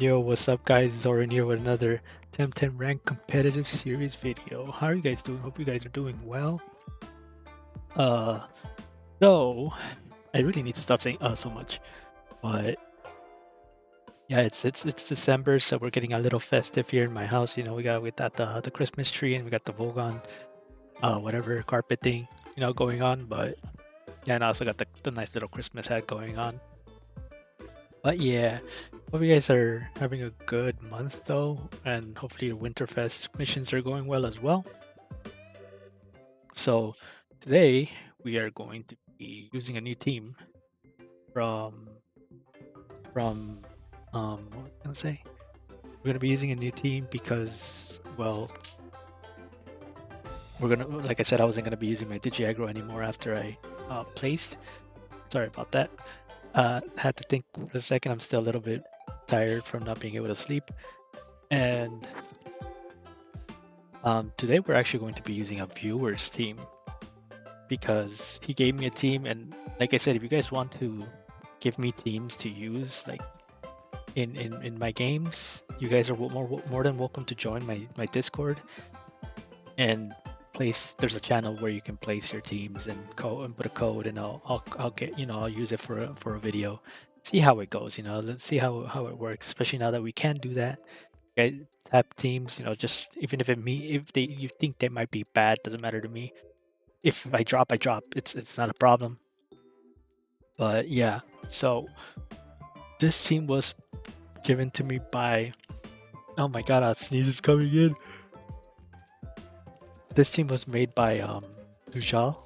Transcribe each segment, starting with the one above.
Yo, what's up guys? Zoran here with another TemTem Rank competitive series video. How are you guys doing? Hope you guys are doing well. Uh, so I really need to stop saying so much. But yeah, it's December, so we're getting a little festive here in my house. You know, we got the Christmas tree and we got the Vogon whatever carpet thing, going on. But yeah, and I also got the nice little Christmas hat going on. But yeah, hope you guys are having a good month though, and hopefully your Winterfest missions are going well as well. So today we are going to be using a new team from what can I say? We're gonna be using a new team because we're gonna, like I said, I wasn't gonna be using my Digiaggro anymore after I placed. Sorry about that. Had to think for a second. I'm still a little bit tired from not being able to sleep. And today we're actually going to be using a viewer's team because he gave me a team. And like I said, if you guys want to give me teams to use like in my games, you guys are more than welcome to join my Discord and there's a channel where you can place your teams and put a code, and I'll get, I'll use it for a video, see how it goes. Let's see how it works, especially now that we can do that. Okay, tap teams, just even if you think they might be bad, doesn't matter to me. If I drop, I drop. It's not a problem. But yeah, so this team was given to me by, oh my god, a sneeze is coming in. This team was made by Dujal.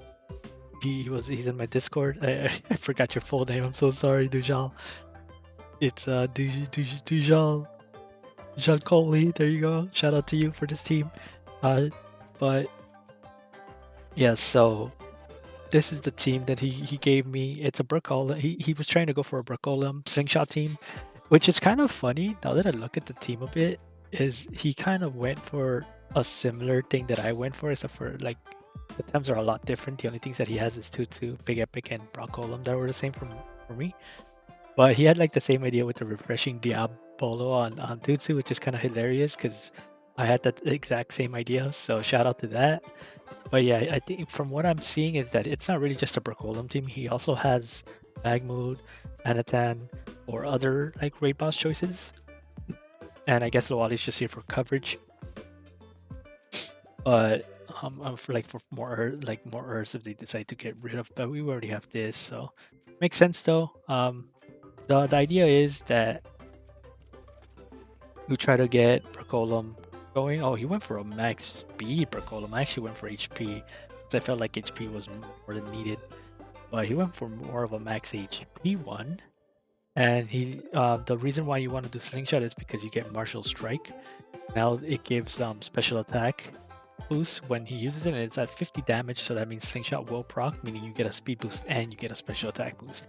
He's in my Discord. I forgot your full name. I'm so sorry, Dujal. It's Dujal Coley. There you go. Shout out to you for this team. But yeah, so this is the team that he gave me. It's a Broccolem. He was trying to go for a Broccolem slingshot team, which is kind of funny now that I look at the team a bit. Is he kind of went for a similar thing that I went for, except for like the Tems are a lot different. The only things that he has is Tutu, Big Epic, and Broccolem that were the same for me. But he had like the same idea with the refreshing Diabolo on Tutu, which is kind of hilarious because I had that exact same idea. So shout out to that. But yeah, I think from what I'm seeing is that it's not really just a Broccolem team. He also has Magmood, Anatan, or other like raid boss choices. And I guess Loali's just here for coverage. But for more Earths if they decide to get rid of, but we already have this, so makes sense though. The idea is that we try to get Broccolem going. Oh, he went for a max speed Broccolem. I actually went for HP because I felt like HP was more than needed, but he went for more of a max HP one. And the reason why you want to do Slingshot is because you get Martial Strike. Now it gives special attack boost when he uses it, and it's at 50 damage, so that means Slingshot will proc, meaning you get a speed boost and you get a special attack boost.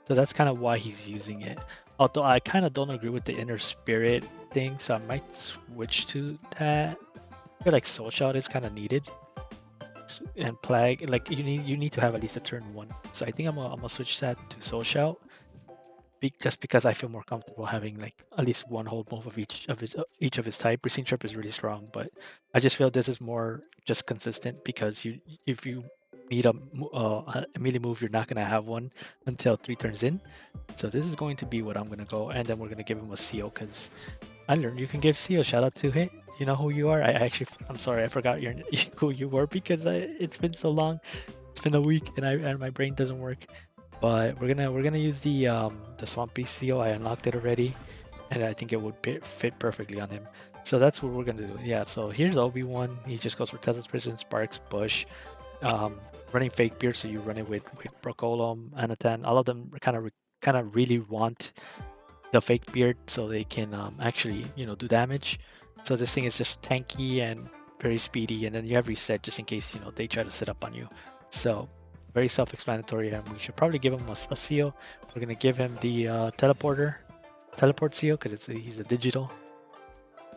So that's kind of why he's using it. Although I kind of don't agree with the Inner Spirit thing, so I might switch to that. I feel like Soul Shout is kind of needed. And Plague, like you need to have at least a turn one. So I think I'm gonna switch that to Soul Shout. Just because I feel more comfortable having like at least one hold move of each of his type. Recene Trip is really strong, but I just feel this is more just consistent because if you need a melee move, you're not gonna have one until 3 turns in. So this is going to be what I'm gonna go, and then we're gonna give him a seal because I learned you can give seal. Shout out to him. You know who you are. I'm sorry, I forgot who you were because it's been so long. It's been a week, and my brain doesn't work. But we're gonna use the Swampy Seal. I unlocked it already, and I think it would fit perfectly on him. So that's what we're gonna do. Yeah. So here's Obi-Wan. He just goes for Tesla's Prison, Sparks, Bush, running Fake Beard. So you run it with Broccolem, Anatan. All of them kind of really want the Fake Beard so they can actually do damage. So this thing is just tanky and very speedy, and then you have reset just in case they try to sit up on you. So very self-explanatory, and we should probably give him a seal. We're gonna give him the teleport seal because he's a digital.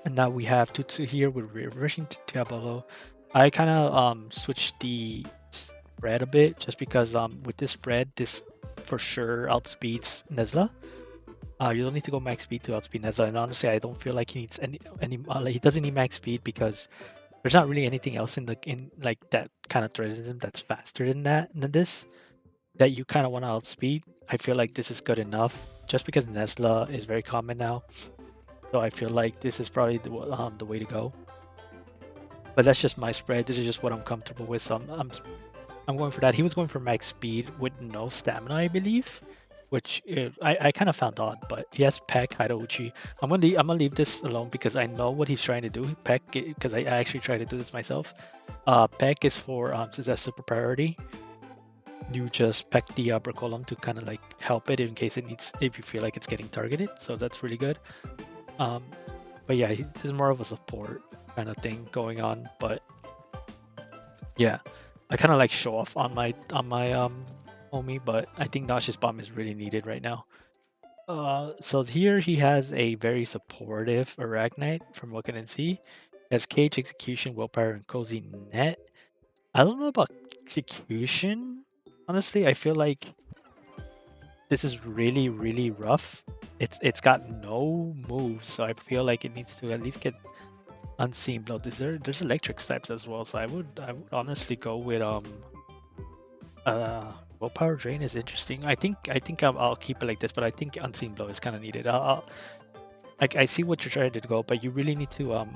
And now we have Tutsu here with reversing Diabolo. I kind of switched the spread a bit just because with this spread, this for sure outspeeds Nezla. You don't need to go max speed to outspeed Nezza, and honestly, I don't feel like he needs any like, he doesn't need max speed because there's not really anything else in like that kind of threadism that's faster than this that you kind of want to outspeed. I feel like this is good enough just because Nesla is very common now, so I feel like this is probably the way to go. But that's just my spread. This is just what I'm comfortable with, so I'm going for that. He was going for max speed with no stamina, I believe, which I kind of found odd. But he has Peck, Hidouchi. I'm gonna leave this alone because I know what he's trying to do. Peck, because I actually tried to do this myself. Peck is for since that's super priority. You just peck the Broccolem to kind of like help it in case it needs, if you feel like it's getting targeted. So that's really good. But yeah, this is more of a support kind of thing going on. But yeah, I kind of like show off on my homie, but I think Nosh's bomb is really needed right now. So here he has a very supportive Arachnite from what I can see. He has Cage, Execution, Willpower, and Cozy Net. I don't know about Execution. Honestly, I feel like this is really, really rough. It's got no moves, so I feel like it needs to at least get Unseen Blow. There's electric steps as well, so I would honestly go with Willpower Drain is interesting. I think I'll keep it like this, but I think Unseen Blow is kind of needed. I see what you're trying to go, but you really need to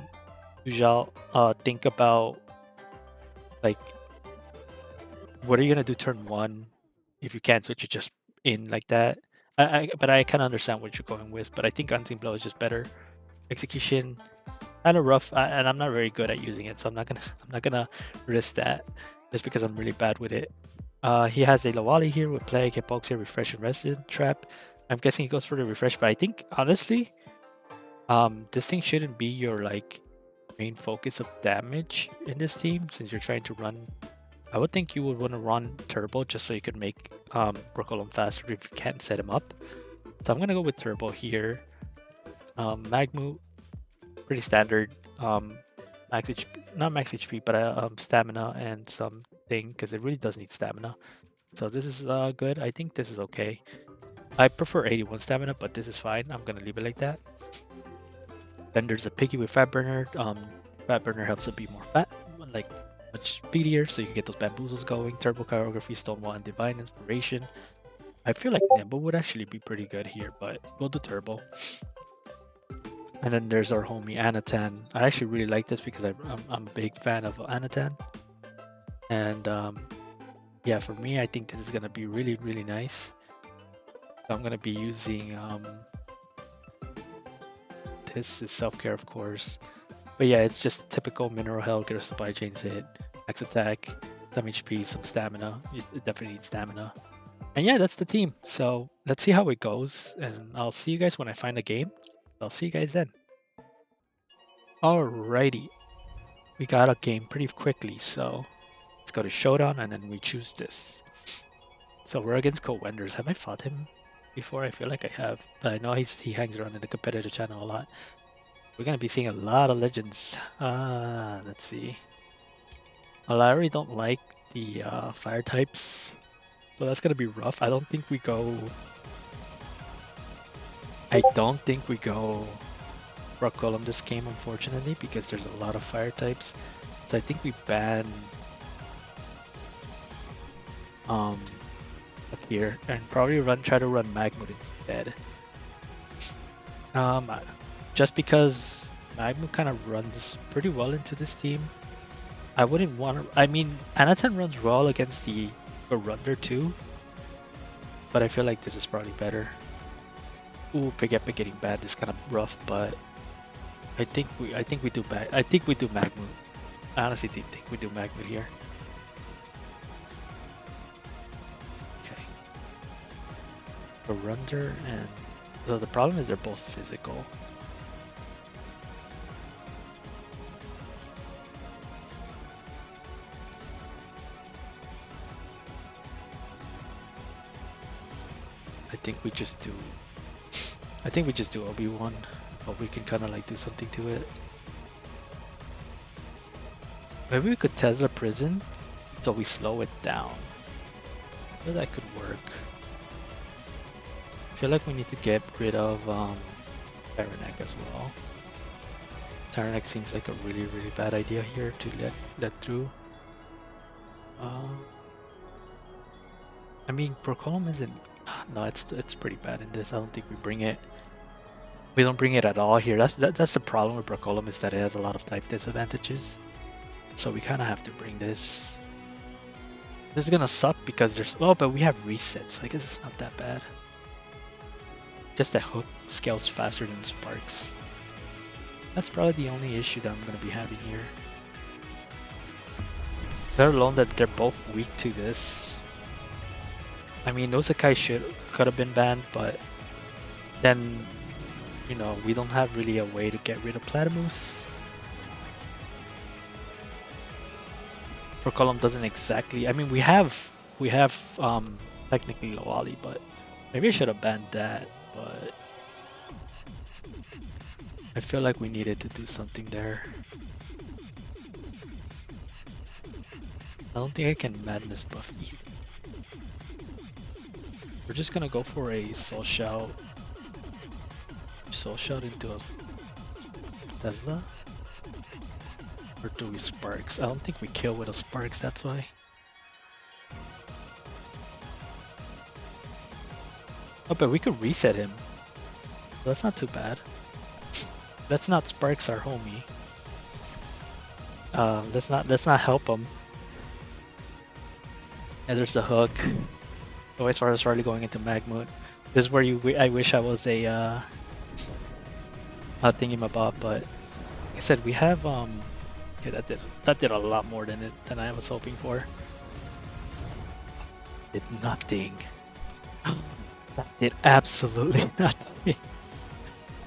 think about like what are you gonna do turn one if you can't switch it just in like that. But I kind of understand what you're going with, but I think Unseen Blow is just better. Execution kind of rough, and I'm not very good at using it, so I'm not gonna risk that just because I'm really bad with it. He has a Lawali here with Plague, Hypoxia, Refresh, and Resident Trap. I'm guessing he goes for the Refresh, but I think honestly, this thing shouldn't be your like main focus of damage in this team since you're trying to run. I would think you would want to run Turbo just so you could make Broccolem faster if you can't set him up. So I'm gonna go with Turbo here. Magmu, pretty standard. Max HP, not max HP, but stamina and something because it really does need stamina. So this is good. I think this is okay. I prefer 81 stamina, but this is fine. I'm gonna leave it like that. Then there's a Piggy with Fat Burner. Fat Burner helps it be more fat, like much speedier, so you can get those bamboozles going. Turbo Choreography, Stonewall, and Divine Inspiration. I feel like Nimble would actually be pretty good here, but we'll do Turbo. And then there's our homie Anatan. I actually really like this because I'm a big fan of Anatan. And yeah, for me, I think this is gonna be really, really nice. So I'm gonna be using this is self-care, of course. But yeah, it's just typical mineral health, get a supply chains hit, max attack, some HP, some stamina. You definitely need stamina. And yeah, that's the team. So let's see how it goes. And I'll see you guys when I find a game. I'll see you guys then. Alrighty. We got a game pretty quickly, so let's go to Showdown and then we choose this. So we're against Co-Wenders. Have I fought him before? I feel like I have, but I know he hangs around in the competitive channel a lot. We're gonna be seeing a lot of legends. Let's see. Well, I already don't like the fire types, so that's gonna be rough. I don't think we go Broccolem this game, unfortunately, because there's a lot of fire types. So I think we ban up here and probably try to run Magmut instead. Just because Magmut kind of runs pretty well into this team. I wouldn't want to. I mean, Anatan runs well against the Garunder too, but I feel like this is probably better. Ooh, Pig Epic getting bad is kind of rough, but I think we do bad. I think we do Magmut. I honestly think we do Magmut here. Okay. Garunder and so the problem is they're both physical. I think we just do Obi-Wan, but we can kind of like do something to it. Maybe we could Tesla Prison, so we slow it down. I feel that could work. feel like we need to get rid of Tyrannek as well. Tyrannek seems like a really bad idea here to let through. I mean, Broccolem isn't. No, it's pretty bad in this. I don't think we bring it. We don't bring it at all here. That's the problem with Broccolem, is that it has a lot of type disadvantages. So we kind of have to bring this. This is gonna suck because there's. Oh, but we have resets. So I guess it's not that bad. Just that hook scales faster than Sparks. That's probably the only issue that I'm gonna be having here. Let alone that they're both weak to this. I mean, Nosekai could have been banned, but then, you know, we don't have really a way to get rid of Platymus. Broccolem doesn't exactly. I mean, we have technically Lowali, but maybe I should have banned that. But I feel like we needed to do something there. I don't think I can Madness buff either. We're just gonna go for a Soul Shout. Soul Shout into a Tesla? Or do we Sparks? I don't think we kill with a Sparks, that's why. Oh, but we could reset him. That's not too bad. Let's not Sparks our homie. Let's not help him. And there's the hook. Always started going into Magmoot. This is where I wish I was a thingamabob, but like I said, we have yeah, that did a lot more than I was hoping for. Did nothing. That did absolutely nothing.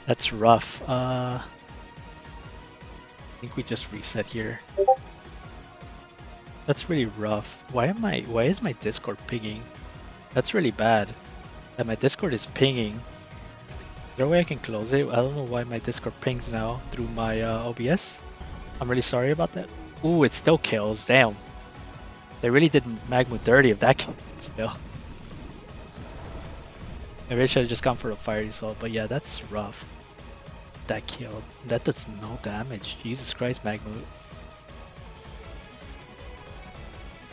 That's rough. I think we just reset here. That's really rough. Why is my Discord pinging? That's really bad. And my Discord is pinging. Is there a way I can close it? I don't know why my Discord pings now through my OBS. I'm really sorry about that. Ooh, it still kills. Damn. They really did Magmoot dirty if that killed still. Maybe I should have just gone for a Fire Assault, but yeah, that's rough. That killed. That does no damage. Jesus Christ, Magmoot.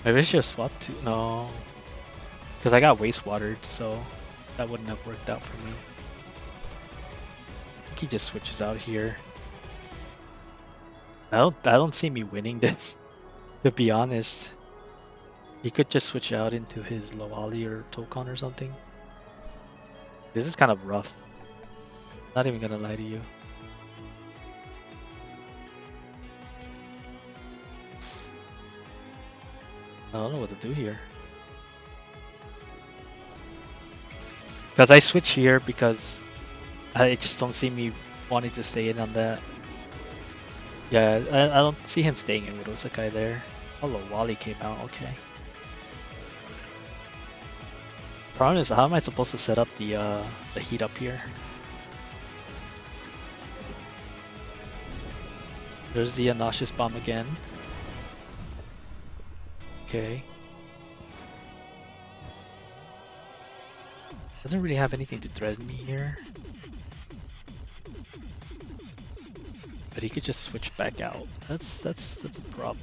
Maybe I should have swapped to. No. Because I got wastewatered, so that wouldn't have worked out for me. I think he just switches out here. I don't see me winning this, to be honest. He could just switch out into his Lowali or Tokon or something. This is kind of rough. Not even gonna lie to you. I don't know what to do here. Because I switch here because I just don't see me wanting to stay in on that. Yeah, I don't see him staying in with Osakai there. Oh, Wally came out, okay. Problem is, how am I supposed to set up the heat up here? There's the Nauseous Bomb again. Okay. Doesn't really have anything to threaten me here. But he could just switch back out. That's a problem.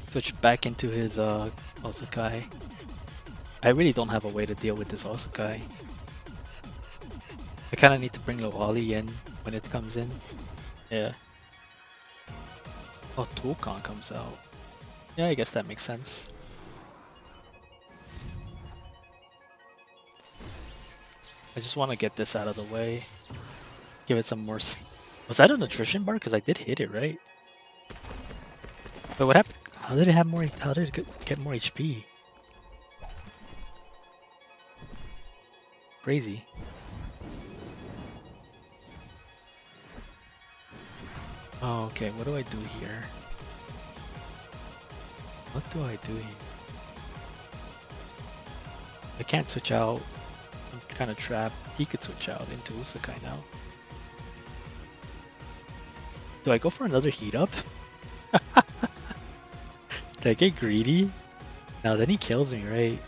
Switch back into his Osakai. I really don't have a way to deal with this Osakai. I kind of need to bring Lowali in when it comes in. Yeah. Oh, Tokon comes out. Yeah, I guess that makes sense. I just want to get this out of the way. Give it some more. Was that a nutrition bar? Because I did hit it, right? But what happened? How did it have more? How did it get more HP? Crazy. Oh, okay. What do I do here? What do I do here? I can't switch out. I'm kind of trapped. He could switch out into Usakai now. Do I go for another heat up? Did I get greedy? No, then he kills me, right?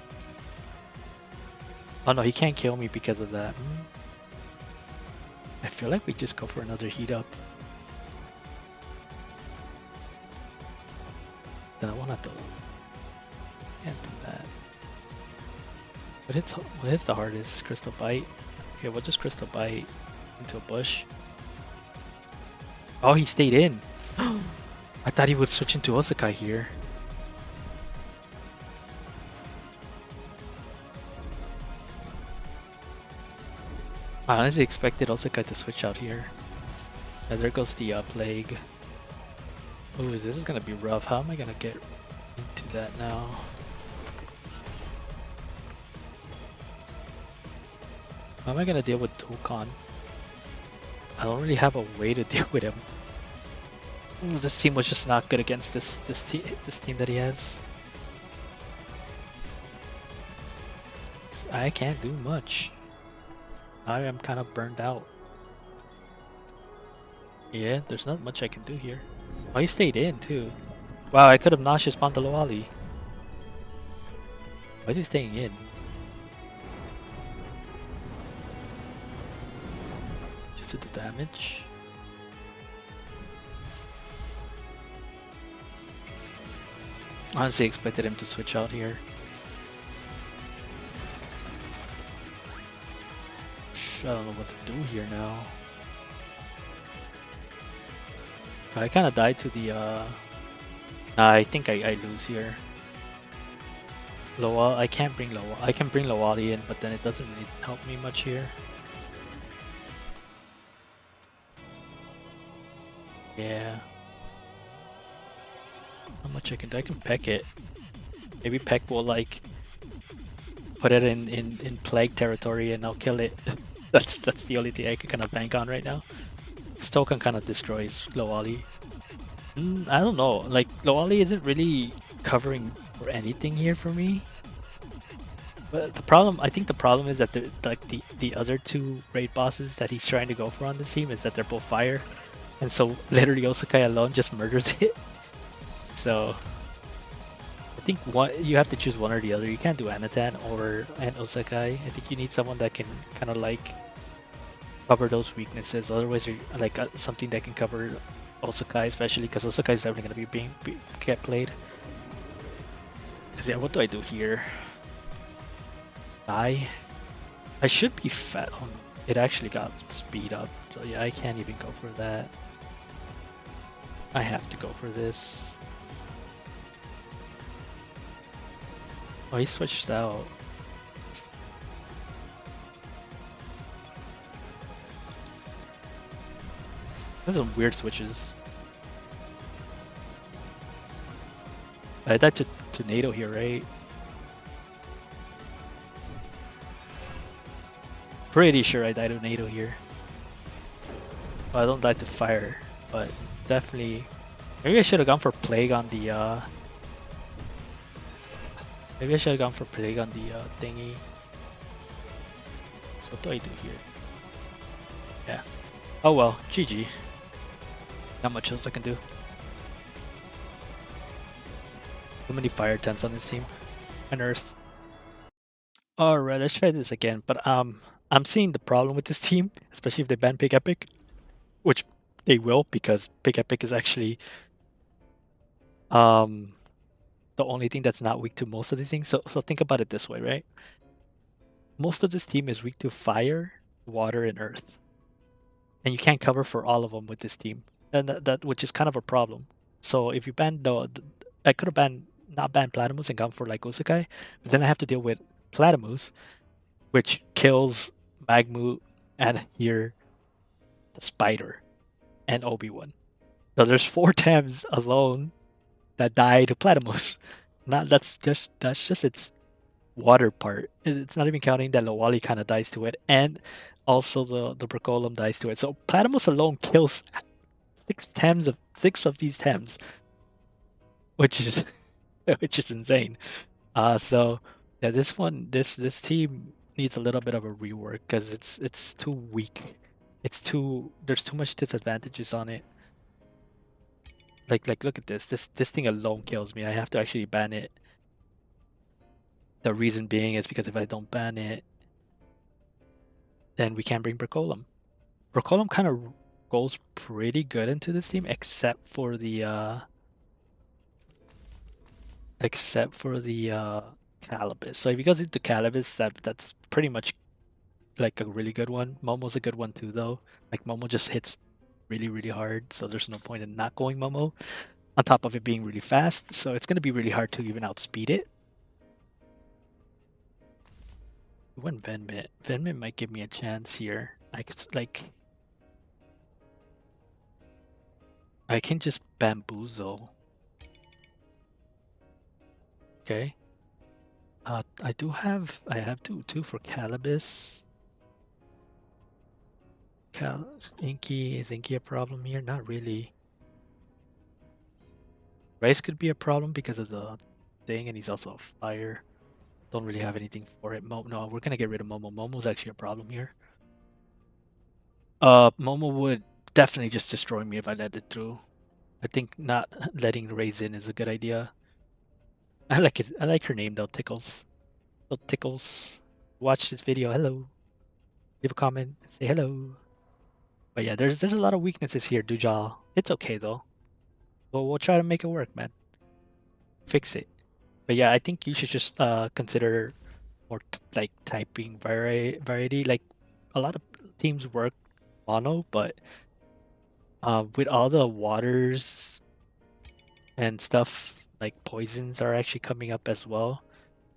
Oh no, he can't kill me because of that. I feel like we just go for another heat up. Then I won't have to. Can't do that. What hits the hardest? Crystal Bite. Okay, we'll just Crystal Bite into a bush. Oh, he stayed in. I thought he would switch into Osakai here. I honestly expected Osakai to switch out here. And there goes the Plague. Ooh, this is gonna be rough. How am I gonna get into that now? How am I gonna deal with Toucan? I don't really have a way to deal with him. Ooh, this team was just not good against this team that he has. I can't do much. I am kind of burned out. Yeah, there's not much I can do here. Oh, he stayed in too. Wow, I could have nauseous Pantaloali. Why is he staying in? Just to do damage. Honestly, expected him to switch out here. I don't know what to do here now. I kind of died to the. I think I lose here. Loa, I can't bring Loa. I can bring Loali in, but then it doesn't really help me much here. Yeah. Not much I can do. I can peck it. Maybe peck will like put it in plague territory and I'll kill it. that's the only thing I can kind of bank on right now. Stokan kind of destroys Loali. I don't know. Like Loali isn't really covering for anything here for me. But the problem, I think the problem is that the other two raid bosses that he's trying to go for on this team is that they're both fire, and so literally Osakai alone just murders it. So I think you have to choose one or the other. You can't do Anatan or Osakai. I think you need someone that can kind of like cover those weaknesses. Otherwise, you're like something that can cover Osakai, especially because Osakai is definitely going to be get played. Because yeah, what do I do here? I should be fat. Oh, it actually got speed up, so yeah, I can't even go for that. I have to go for this. Oh, he switched out. There's some weird switches. I died to NATO here, right? Pretty sure I died to NATO here. Well, I don't die to fire, but definitely. Maybe I should have gone for plague on the. Maybe I should have gone for plague on the thingy. So what do I do here? Yeah. Oh well, GG. Not much else I can do. So many fire attempts on this team. Unearthed. Alright, let's try this again. But I'm seeing the problem with this team, especially if they ban Pick Epic, which they will because Pick Epic is actually the only thing that's not weak to most of these things. So think about it this way, right? Most of this team is weak to fire, water, and earth, and you can't cover for all of them with this team, and that which is kind of a problem. So if you ban I could have not banned Platimus and gone for like Usukai, but then I have to deal with Platimus, which kills Magmu and here the Spider and Obi-Wan. So there's 4 Tems alone that die to Platimus. That's just its water part. It's not even counting that Lowali kind of dies to it, and also the Broccolem dies to it. So Platimus alone kills 6 of these Tems, which is which is insane. So yeah, this team needs a little bit of a rework because it's too weak. There's too much disadvantages on it. Like look at this. This thing alone kills me. I have to actually ban it. The reason being is because if I don't ban it, then we can bring Broccolem. Broccolem kind of goes pretty good into this team, except for the Calibus. So if he goes into Calibus, that's pretty much like a really good one. Momo's a good one too, though. Like Momo just hits really, really hard, so there's no point in not going Momo. On top of it being really fast, so it's gonna be really hard to even outspeed it. When Venmit might give me a chance here. I could I can just bamboozle. Okay. I have two for Calibus. Is Inky a problem here? Not really. Rice could be a problem because of the thing, and he's also a fire. Don't really have anything for it. No, we're gonna get rid of Momo. Momo's actually a problem here. Momo would definitely just destroy me if I let it through. I think not letting Raise in is a good idea. I like it. I like her name though, Tickles. Little Tickles. Watch this video. Hello. Leave a comment and say hello. But yeah, there's a lot of weaknesses here, Dujal. It's okay though. We'll try to make it work, man. Fix it. But yeah, I think you should just consider more like typing variety. Like a lot of teams work mono, but with all the waters and stuff, like poisons are actually coming up as well.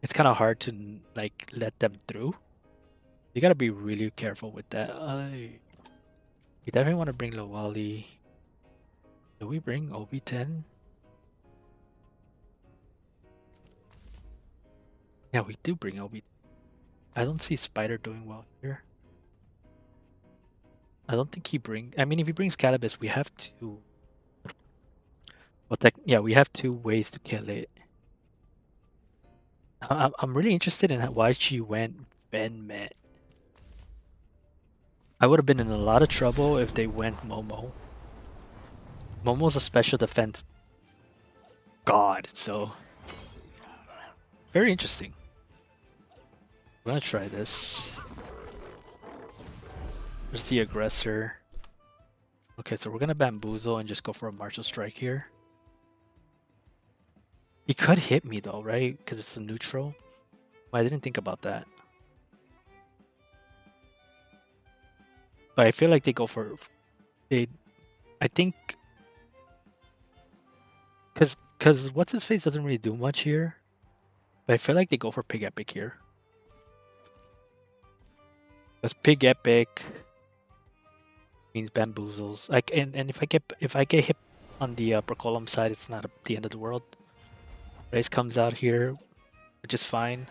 It's kind of hard to like let them through. You gotta be really careful with that. We definitely want to bring Lawali. Do we bring OB10? Yeah, we do bring OB. I don't see Spider doing well here. I don't think he brings. I mean, if he brings Calibus, we have two. Well, yeah, we have two ways to kill it. I'm really interested in why she went Venmet. I would have been in a lot of trouble if they went Momo. Momo's a special defense god, so very interesting. I'm gonna try this. There's the aggressor. Okay, so we're gonna bamboozle and just go for a martial strike here. He could hit me though, right? Because it's a neutral. Well, I didn't think about that. But I feel like they go for I think because what's his face doesn't really do much here. But I feel like they go for Pig Epic here. Because Pig Epic means bamboozles. Like and if I get hit on the Broccolem side, it's not the end of the world. Race comes out here, which is fine.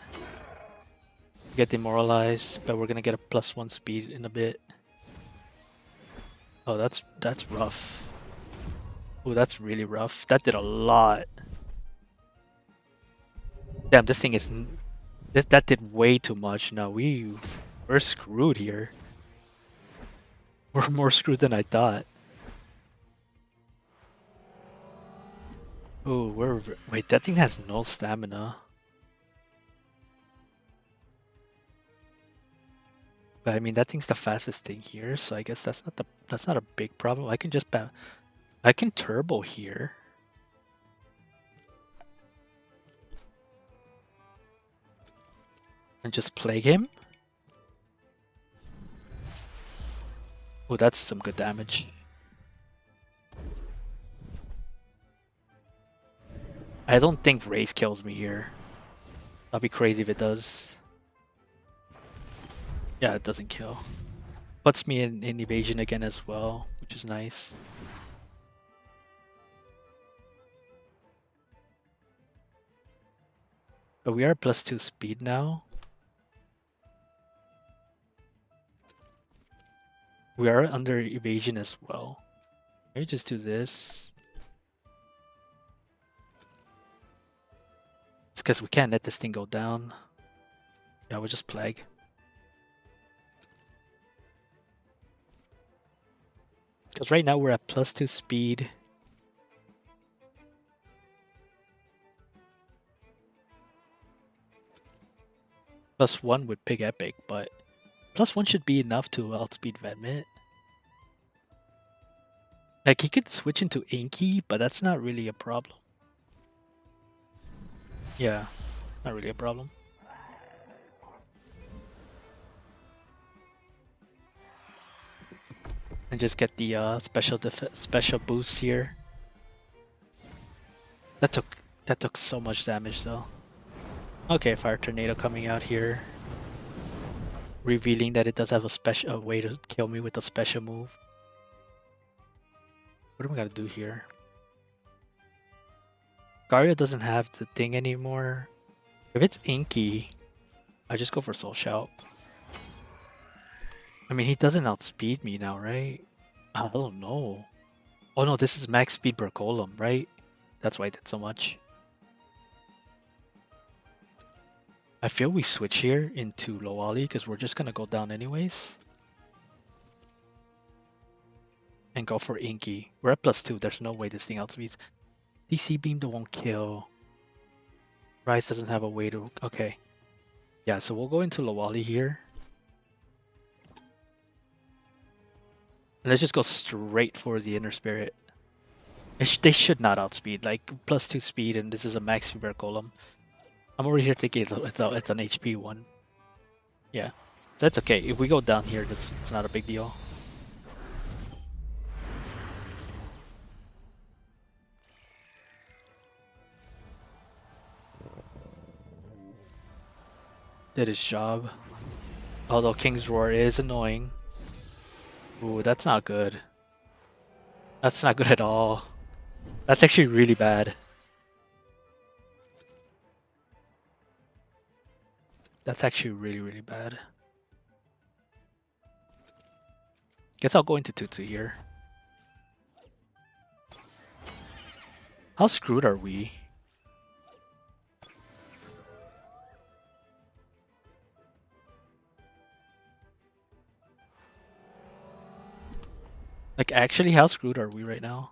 We get demoralized, but we're gonna get a +1 speed in a bit. Oh, that's rough. Oh, that's really rough. That did a lot. Damn, this thing is that did way too much. No, we're screwed here. We're more screwed than I thought. Oh, wait. That thing has no stamina. But I mean, that thing's the fastest thing here, so I guess that's not a big problem. I can just I can turbo here. And just plague him. Oh, that's some good damage. I don't think Race kills me here. I'll be crazy if it does. Yeah, it doesn't kill. Puts me in evasion again as well, which is nice. But we are +2 speed now. We are under evasion as well. Let me just do this. It's because we can't let this thing go down. Yeah, we'll just plague. Because right now we're at +2 speed. +1 with Pig Epic, but +1 should be enough to outspeed Vedmit. Like, he could switch into Inky, but that's not really a problem. Yeah, not really a problem. And just get the special boost here. That took so much damage though. Okay, Fire Tornado coming out here, revealing that it does have a way to kill me with a special move. What am I gonna do here? Gario doesn't have the thing anymore. If it's Inky, I just go for Soul Shout. I mean, he doesn't outspeed me now, right? I don't know. Oh no, this is max speed Broccolem, right? That's why I did so much. I feel we switch here into Loali because we're just gonna go down anyways. And go for Inky. We're at +2. There's no way this thing outspeeds. DC Beam won't kill. Rise doesn't have a way to... Okay. Yeah, so we'll go into Loali here. And let's just go straight for the Inner Spirit. They should not outspeed. Like, +2 speed, and this is a max speed Golem. I'm over here thinking it's an HP one. Yeah. That's okay. If we go down here, it's not a big deal. Did his job. Although King's Roar is annoying. Ooh, that's not good. That's not good at all. That's actually really bad. That's actually really, really bad. Guess I'll go into 2-2 here. How screwed are we? Like, actually, how screwed are we right now?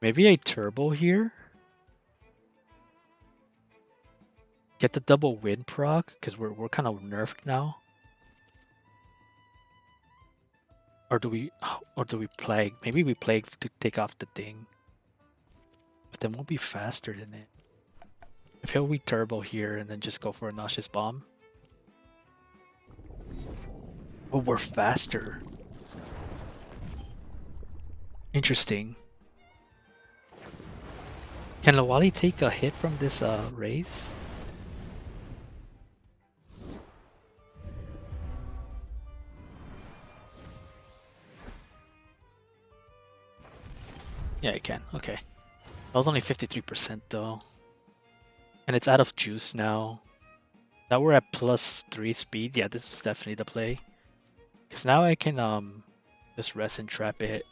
Maybe a turbo here? Get the double wind proc, because we're kind of nerfed now. Or do we plague? Maybe we plague to take off the thing. But then we'll be faster than it. I feel we turbo here and then just go for a nauseous bomb. Oh, we're faster. Interesting. Can Lawali take a hit from this raise? Yeah, it can. Okay. That was only 53% though. And it's out of juice now. Now we're at +3 speed. Yeah, this is definitely the play. Because now I can just rest and trap it.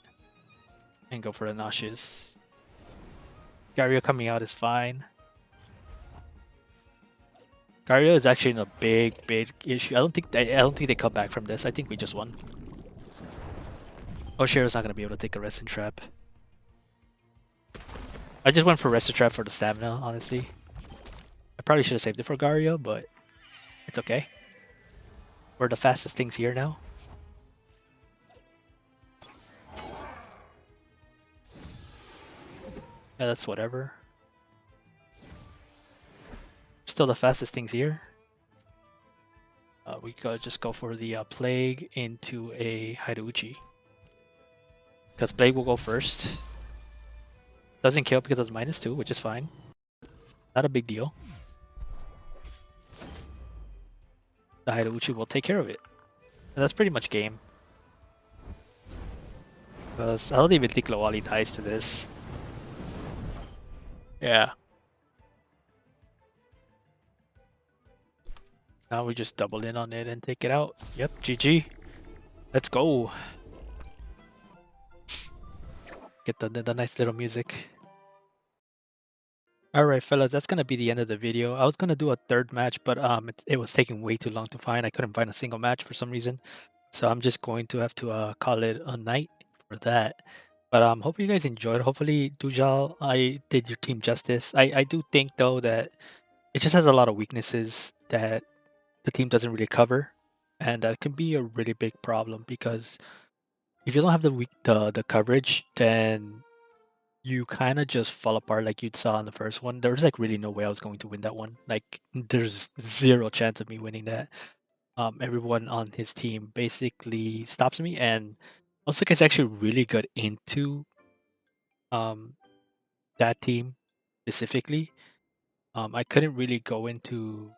And go for the nauseous. Gario coming out is fine. Gario is actually in a big issue. I don't think they come back from this. I think we just won. Oshiro's not gonna be able to take a rest and trap. I just went for rest and trap for the stamina, honestly. I probably should have saved it for Gario, but it's okay. We're the fastest things here now. Yeah, that's whatever. Still the fastest things here. We gotta just go for the Plague into a Hideuchi. Because Plague will go first. Doesn't kill because it's -2, which is fine. Not a big deal. The Hideuchi will take care of it. And that's pretty much game. Because I don't even think Lawali dies to this. Yeah. Now we just double in on it and take it out. Yep, GG. Let's go. Get the nice little music. Alright fellas, that's gonna be the end of the video. I was gonna do a third match, but it was taking way too long to find. I couldn't find a single match for some reason. So I'm just going to have to call it a night for that. But hope you guys enjoyed. Hopefully, Dujal, I did your team justice. I do think though that it just has a lot of weaknesses that the team doesn't really cover, and that can be a really big problem because if you don't have the coverage, then you kind of just fall apart like you'd saw in the first one. There was like really no way I was going to win that one. Like there's zero chance of me winning that. Everyone on his team basically stops me, and also guy's actually really good into um that team specifically. I couldn't really go into.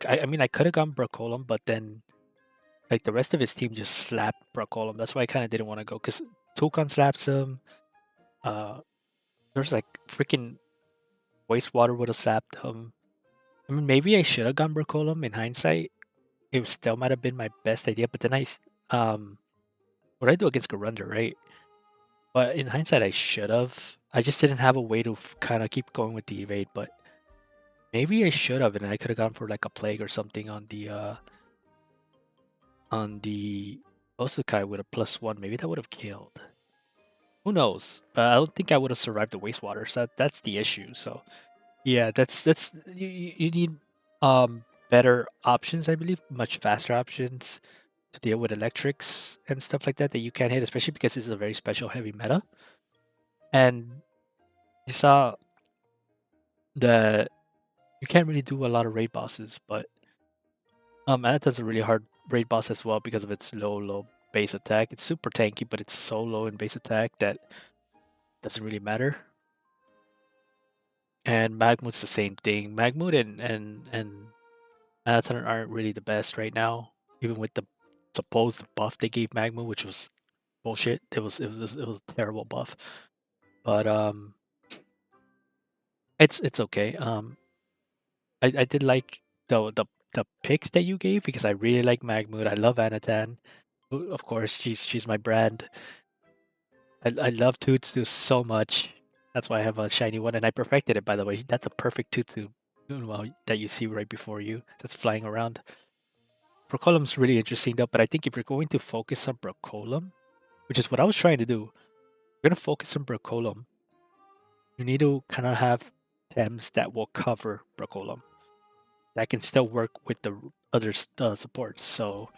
I mean, I could have gone Broccolem, but then like the rest of his team just slapped Broccolem. That's why I kind of didn't want to go because Toucan slaps him. Uh, there's like freaking wastewater would have slapped him. I mean, maybe I should have gone Broccolem in hindsight. It still might have been my best idea, but then what I do against Garunder, right? But in hindsight, I should have. I just didn't have a way to kind of keep going with the evade, but maybe I should have, and I could have gone for like a plague or something on the Osukai with a +1. Maybe that would have killed. Who knows? But I don't think I would have survived the wastewater. So that's the issue. So yeah, that's you need better options, I believe, much faster options to deal with electrics and stuff like that that you can't hit, especially because it's a very special heavy meta. And you saw that you can't really do a lot of raid bosses, but Anata's a really hard raid boss as well because of its low base attack. It's super tanky, but it's so low in base attack that doesn't really matter. And Magmoot's the same thing. Magmoot and Anatan aren't really the best right now, even with the supposed buff they gave Magmoot, which was bullshit. It was a terrible buff. But it's okay. I did like the picks that you gave because I really like Magmoot. I love Anatan. Of course, she's my brand. I love Tootsu so much. That's why I have a shiny one, and I perfected it, by the way. That's a perfect Tootsu, well, that you see right before you. That's flying around. Broccolem's really interesting though, but I think if you're going to focus on Broccolem, which is what I was trying to do, you're gonna focus on Broccolem. You need to kind of have Tems that will cover Broccolem. That can still work with the other supports. So,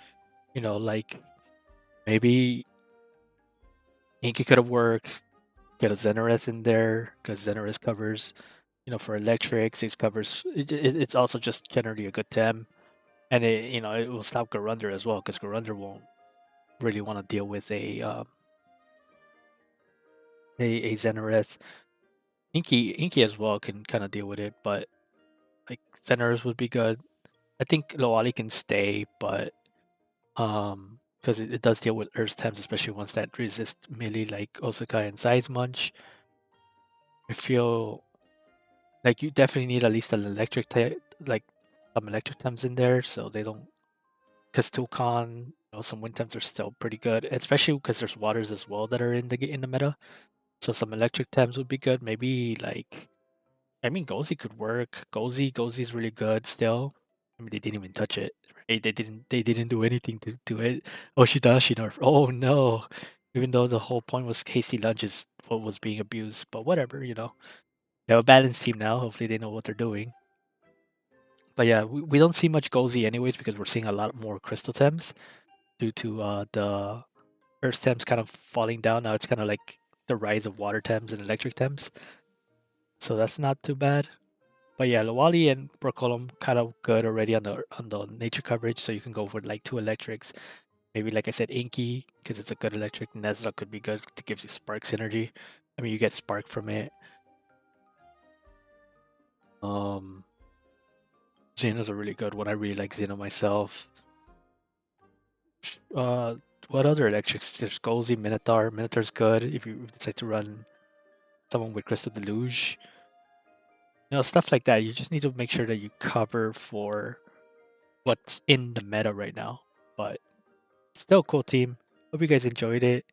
like maybe Inky could have worked, get a Xenoreth in there, because Xenoreth covers, for electrics, it covers, it's also just generally a good Tem. And it will stop Garunder as well, because Garunder won't really want to deal with a Xenoreth. Inky as well can kind of deal with it, but like Xenoreth would be good. I think Loali can stay, but because it does deal with Earth Temps, especially ones that resist melee like Osukai and Size Munch. I feel like you definitely need at least an electric like some electric Temps in there, so they don't. Because Toucan, some wind Temps are still pretty good, especially because there's waters as well that are in the meta. So some electric Temps would be good. Maybe like, I mean, Gozi could work. Gozi's really good still. I mean, they didn't even touch it. Right? They didn't do anything to it. Oh, she does. She nerf. Oh no! Even though the whole point was hasty lunge is what was being abused, but whatever. They have a balanced team now. Hopefully, they know what they're doing. But yeah, we don't see much Gozi anyways because we're seeing a lot more Crystal Temps due to the Earth Temps kind of falling down. Now it's kind of like the rise of Water Temps and Electric Temps. So that's not too bad. But yeah, Lawali and Broccolem kind of good already on the nature coverage, so you can go for like 2 electrics. Maybe like I said, Inky, because it's a good electric. Nezla could be good to give you spark synergy. I mean, you get spark from it. Um, Xeno's a really good one. I really like Xeno myself. Uh, what other electrics? There's Golzy, Minotaur. Minotaur's good if you decide to run someone with Crystal Deluge. Stuff like that. You just need to make sure that you cover for what's in the meta right now. But still a cool team. Hope you guys enjoyed it.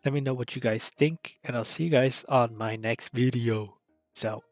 Let me know what you guys think, and I'll see you guys on my next video. Peace out.